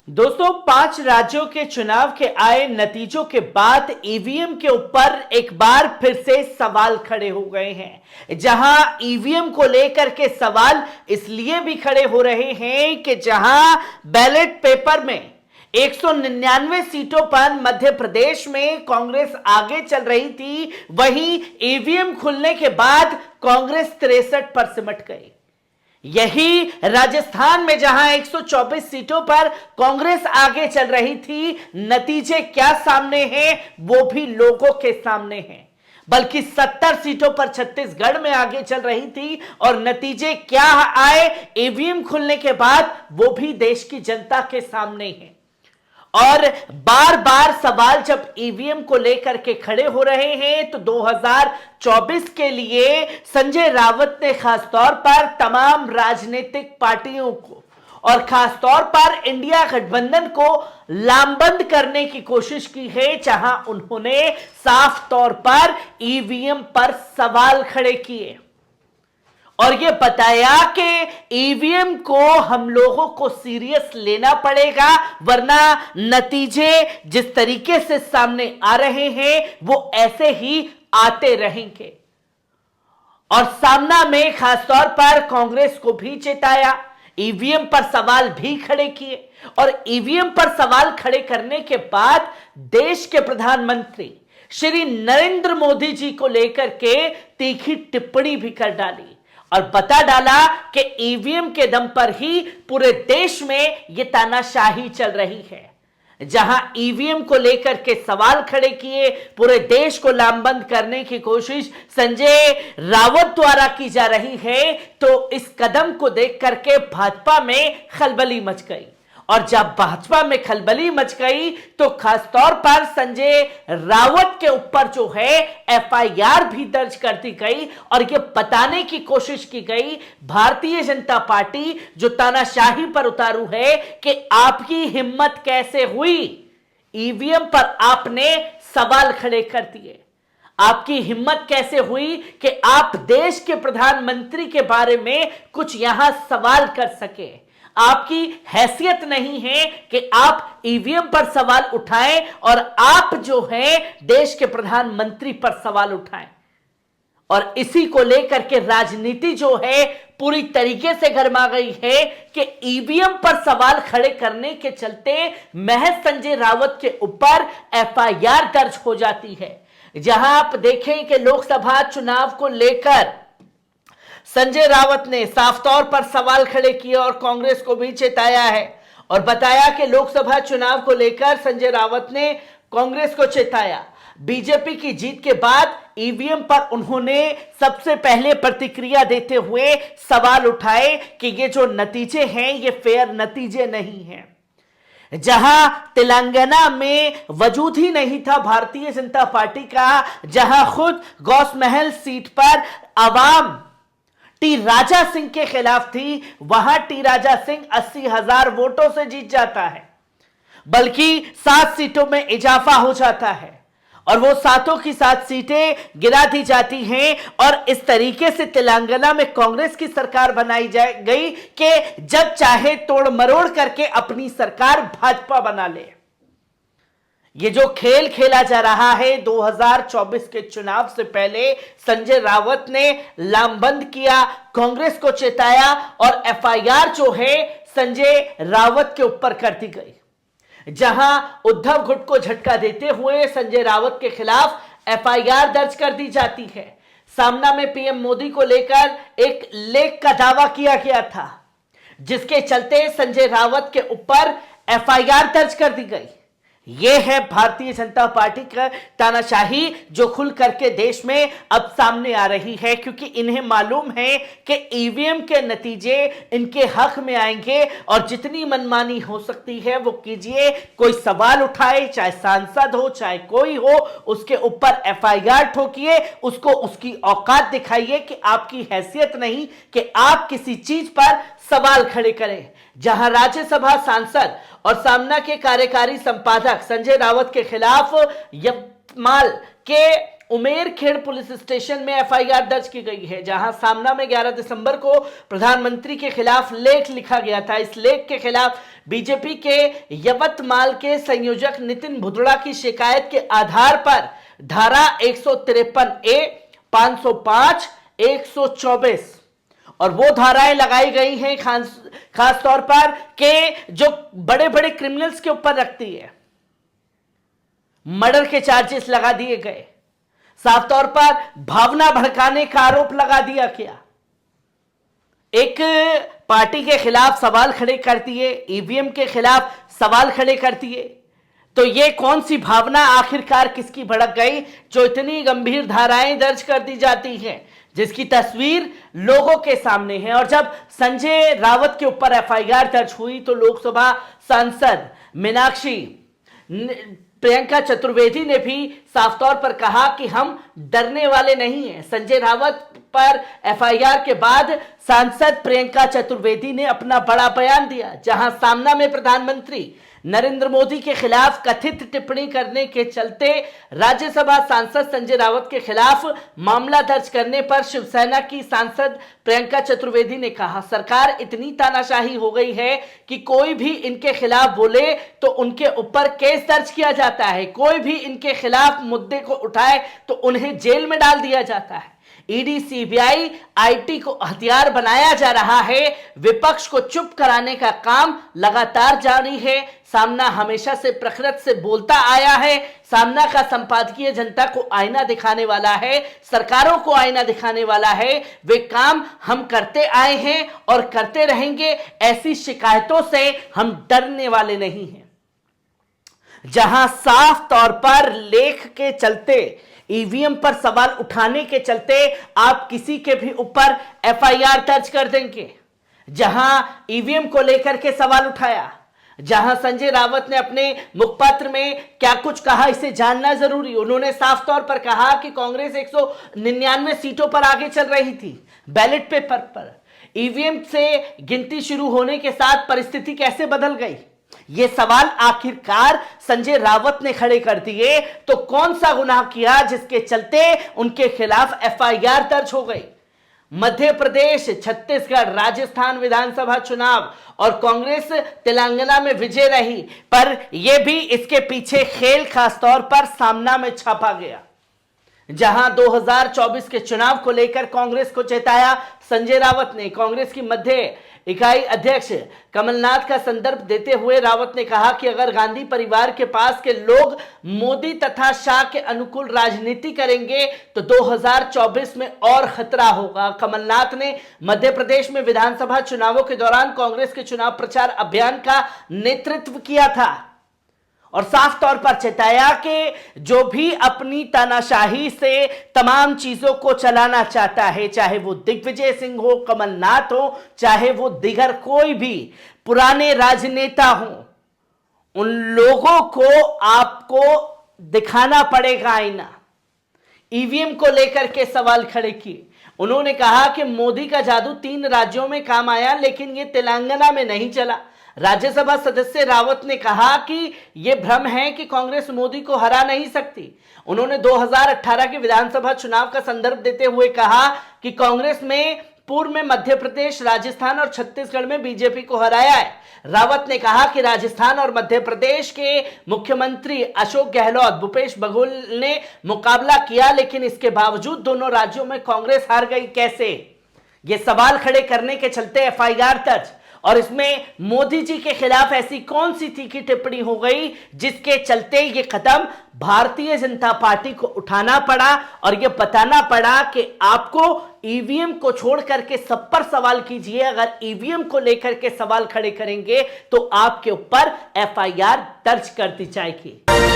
दोस्तों, 5 राज्यों के चुनाव के आए नतीजों के बाद ईवीएम के ऊपर एक बार फिर से सवाल खड़े हो गए हैं। जहां ईवीएम को लेकर के सवाल इसलिए भी खड़े हो रहे हैं कि जहां बैलेट पेपर में 199 सीटों पर मध्य प्रदेश में कांग्रेस आगे चल रही थी, वहीं ईवीएम खुलने के बाद कांग्रेस 63 पर सिमट गई। यही राजस्थान में जहां 124 सीटों पर कांग्रेस आगे चल रही थी, नतीजे क्या सामने हैं वो भी लोगों के सामने हैं। बल्कि 70 सीटों पर छत्तीसगढ़ में आगे चल रही थी और नतीजे क्या आए ईवीएम खुलने के बाद वो भी देश की जनता के सामने हैं। और बार बार सवाल जब ईवीएम को लेकर के खड़े हो रहे हैं तो 2024 के लिए संजय रावत ने खासतौर पर तमाम राजनीतिक पार्टियों को और खासतौर पर इंडिया गठबंधन को लामबंद करने की कोशिश की है, जहां उन्होंने साफ तौर पर ईवीएम पर सवाल खड़े किए और यह बताया कि ईवीएम को हम लोगों को सीरियस लेना पड़ेगा, वरना नतीजे जिस तरीके से सामने आ रहे हैं वो ऐसे ही आते रहेंगे। और सामना में खासतौर पर कांग्रेस को भी चेताया, ईवीएम पर सवाल भी खड़े किए और ईवीएम पर सवाल खड़े करने के बाद देश के प्रधानमंत्री श्री नरेंद्र मोदी जी को लेकर के तीखी टिप्पणी भी कर डाली और बता डाला कि ईवीएम के दम पर ही पूरे देश में यह तानाशाही चल रही है। जहां ईवीएम को लेकर के सवाल खड़े किए, पूरे देश को लामबंद करने की कोशिश संजय रावत द्वारा की जा रही है, तो इस कदम को देख करके भाजपा में खलबली मच गई। और जब भाजपा में खलबली मच गई तो खासतौर पर संजय रावत के ऊपर जो है एफआईआर भी दर्ज कर दी गई और यह बताने की कोशिश की गई भारतीय जनता पार्टी जो तानाशाही पर उतारू है कि आपकी हिम्मत कैसे हुई, ईवीएम पर आपने सवाल खड़े कर दिए। आपकी हिम्मत कैसे हुई कि आप देश के प्रधानमंत्री के बारे में कुछ यहां सवाल कर सके। आपकी हैसियत नहीं है कि आप ईवीएम पर सवाल उठाएं और आप जो है देश के प्रधानमंत्री पर सवाल उठाएं। और इसी को लेकर के राजनीति जो है पूरी तरीके से गरमा गई है कि ईवीएम पर सवाल खड़े करने के चलते महज संजय रावत के ऊपर एफआईआर दर्ज हो जाती है। जहां आप देखें कि लोकसभा चुनाव को लेकर संजय रावत ने साफ तौर पर सवाल खड़े किए और कांग्रेस को भी चेताया है और बताया कि लोकसभा चुनाव को लेकर संजय रावत ने कांग्रेस को चेताया। बीजेपी की जीत के बाद ईवीएम पर उन्होंने सबसे पहले प्रतिक्रिया देते हुए सवाल उठाए कि ये जो नतीजे हैं ये फेयर नतीजे नहीं हैं। जहां तेलंगाना में वजूद ही नहीं था भारतीय जनता पार्टी का, जहां खुद गौसमहल सीट पर आवाम टी राजा सिंह के खिलाफ थी, वहां टी राजा सिंह 80,000 वोटों से जीत जाता है, बल्कि 7 सीटों में इजाफा हो जाता है और वो 7 की 7 सीटें गिरा दी जाती हैं। और इस तरीके से तेलंगाना में कांग्रेस की सरकार बनाई गई कि जब चाहे तोड़ मरोड़ करके अपनी सरकार भाजपा बना ले। ये जो खेल खेला जा रहा है 2024 के चुनाव से पहले संजय रावत ने लामबंद किया, कांग्रेस को चेताया और एफआईआर जो है संजय रावत के ऊपर कर दी गई। जहां उद्धव गुट को झटका देते हुए संजय रावत के खिलाफ एफआईआर दर्ज कर दी जाती है। सामना में पीएम मोदी को लेकर एक लेख का दावा किया गया था, जिसके चलते संजय रावत के ऊपर एफआईआर दर्ज कर दी गई। यह है भारतीय जनता पार्टी का तानाशाही जो खुल करके देश में अब सामने आ रही है, क्योंकि इन्हें मालूम है कि ईवीएम के नतीजे इनके हक में आएंगे और जितनी मनमानी हो सकती है वो कीजिए। कोई सवाल उठाए, चाहे सांसद हो चाहे कोई हो, उसके ऊपर एफआईआर ठोकिए, उसको उसकी औकात दिखाइए कि आपकी हैसियत नहीं कि आप किसी चीज पर सवाल खड़े करें। जहां राज्यसभा सांसद और सामना के कार्यकारी संपादक संजय रावत के खिलाफ यवतमाल के उमेरखेड़ पुलिस स्टेशन में एफआईआर दर्ज की गई है, जहां सामना में 11 दिसंबर को प्रधानमंत्री के खिलाफ लेख लिखा गया था। इस लेख के खिलाफ बीजेपी के यवतमाल के संयोजक नितिन भुदड़ा की शिकायत के आधार पर धारा 153A, 505, 124 और वो धाराएं लगाई गई हैं खास तौर पर के जो बड़े बड़े क्रिमिनल्स के ऊपर रखती है। मर्डर के चार्जेस लगा दिए गए, साफ तौर पर भावना भड़काने का आरोप लगा दिया गया, एक पार्टी के खिलाफ सवाल खड़े कर दिए, ईवीएम के खिलाफ सवाल खड़े कर दिए। तो ये कौन सी भावना आखिरकार किसकी भड़क गई जो इतनी गंभीर धाराएं दर्ज कर दी जाती हैं, जिसकी तस्वीर लोगों के सामने है। और जब संजय रावत के ऊपर एफआईआर दर्ज हुई तो लोकसभा सांसद मीनाक्षी प्रियंका चतुर्वेदी ने भी साफ तौर पर कहा कि हम डरने वाले नहीं हैं। संजय रावत पर एफआईआर के बाद सांसद प्रियंका चतुर्वेदी ने अपना बड़ा बयान दिया, जहां सामना में प्रधानमंत्री नरेंद्र मोदी के खिलाफ कथित टिप्पणी करने के चलते राज्यसभा सांसद संजय रावत के खिलाफ मामला दर्ज करने पर शिवसेना की सांसद प्रियंका चतुर्वेदी ने कहा, सरकार इतनी तानाशाही हो गई है कि कोई भी इनके खिलाफ बोले तो उनके ऊपर केस दर्ज किया जाता है, कोई भी इनके खिलाफ मुद्दे को उठाए तो उन्हें जेल में डाल दिया जाता है। ईडी, सीबीआई, आईटी को हथियार बनाया जा रहा है। विपक्ष को चुप कराने का काम लगातार जारी है। सामना हमेशा से प्रकृति से बोलता आया है। सामना का संपादकीय जनता को आईना दिखाने वाला है, सरकारों को आईना दिखाने वाला है। वे काम हम करते आए हैं और करते रहेंगे। ऐसी शिकायतों से हम डरने वाले नहीं हैं। जहां साफ तौर पर लेख के चलते, ईवीएम पर सवाल उठाने के चलते आप किसी के भी ऊपर एफआईआर दर्ज कर देंगे, जहां ईवीएम को लेकर के सवाल उठाया, जहां संजय रावत ने अपने मुखपत्र में क्या कुछ कहा इसे जानना जरूरी। उन्होंने साफ तौर पर कहा कि कांग्रेस 199 सीटों पर आगे चल रही थी बैलेट पेपर पर। ईवीएम से गिनती शुरू होने के साथ परिस्थिति कैसे बदल गई, ये सवाल आखिरकार संजय रावत ने खड़े कर दिए। तो कौन सा गुनाह किया जिसके चलते उनके खिलाफ एफआईआर दर्ज हो गई। मध्य प्रदेश, छत्तीसगढ़, राजस्थान विधानसभा चुनाव और कांग्रेस तेलंगाना में विजय रही, पर यह भी इसके पीछे खेल खासतौर पर सामना में छापा गया, जहां 2024 के चुनाव को लेकर कांग्रेस को चेताया संजय रावत ने। कांग्रेस की मध्य इकाई अध्यक्ष कमलनाथ का संदर्भ देते हुए रावत ने कहा कि अगर गांधी परिवार के पास के लोग मोदी तथा शाह के अनुकूल राजनीति करेंगे तो 2024 में और खतरा होगा। कमलनाथ ने मध्य प्रदेश में विधानसभा चुनावों के दौरान कांग्रेस के चुनाव प्रचार अभियान का नेतृत्व किया था और साफ तौर पर चेताया कि जो भी अपनी तानाशाही से तमाम चीजों को चलाना चाहता है, चाहे वो दिग्विजय सिंह हो, कमलनाथ हो, चाहे वो दिगर कोई भी पुराने राजनेता हो, उन लोगों को आपको दिखाना पड़ेगा आईना। ईवीएम को लेकर के सवाल खड़े किए। उन्होंने कहा कि मोदी का जादू 3 राज्यों में काम आया, लेकिन ये तेलंगाना में नहीं चला। राज्यसभा सदस्य रावत ने कहा कि यह भ्रम है कि कांग्रेस मोदी को हरा नहीं सकती। उन्होंने 2018 के विधानसभा चुनाव का संदर्भ देते हुए कहा कि कांग्रेस में पूर्व में मध्य प्रदेश, राजस्थान और छत्तीसगढ़ में बीजेपी को हराया है। रावत ने कहा कि राजस्थान और मध्य प्रदेश के मुख्यमंत्री अशोक गहलोत, भूपेश बघेल ने मुकाबला किया, लेकिन इसके बावजूद दोनों राज्यों में कांग्रेस हार गई। कैसे? ये सवाल खड़े करने के चलते एफआईआर दर्ज, और इसमें मोदी जी के खिलाफ ऐसी कौन सी तीखी टिप्पणी हो गई जिसके चलते ये कदम भारतीय जनता पार्टी को उठाना पड़ा और ये बताना पड़ा कि आपको ईवीएम को छोड़ करके सब पर सवाल कीजिए। अगर ईवीएम को लेकर के सवाल खड़े करेंगे तो आपके ऊपर एफआईआर दर्ज कर दी जाएगी।